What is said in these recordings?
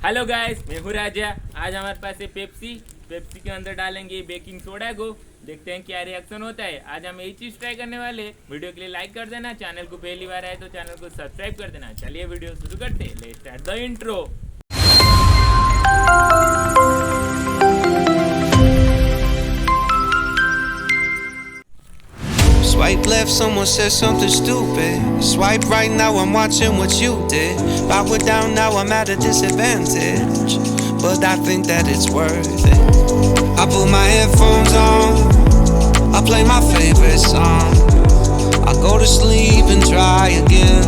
Hello guys, मैं हूँ राजा। आज हमारे पास है पेप्सी के अंदर डालेंगे बेकिंग सोडा को। देखते हैं क्या रिएक्शन होता है। आज हम यही चीज़ ट्राई करने वाले। वीडियो के लिए लाइक कर देना, चैनल को पहली बार आए तो चैनल को सब्सक्राइब कर देना। चलिए वीडियो शुरू करते हैं। Let's start the intro. Swipe left, someone said something stupid. Swipe right, now I'm watching what you did. Power down, now I'm at a disadvantage. But I think that it's worth it. I put my headphones on, I play my favorite song. I go to sleep and try again.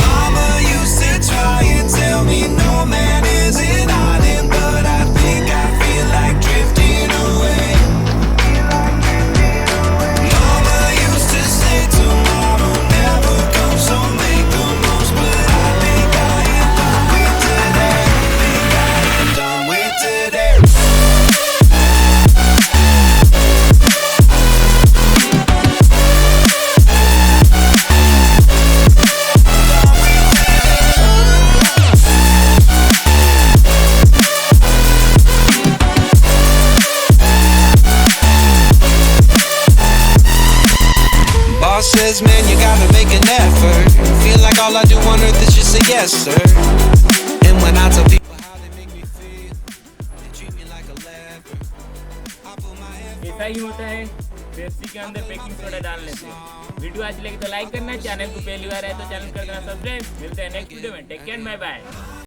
Mama used to try and tell me no man is an island, but I think I feel like drifting away. Says, man, you gotta make an effort. Feel like all I do on earth is just say yes, sir. And when I tell people how they make me feel, they treat me like a leper. I put my head. ऐसा ही होता है Pepsi के अंदर baking soda डालने से। Video अच्छी लगी तो लाइक करना, चैनल को पहली बार आए तो चैनल कर देना सब्सक्राइब। मिलते हैं नेक्स्ट वीडियो में। Take care, bye bye.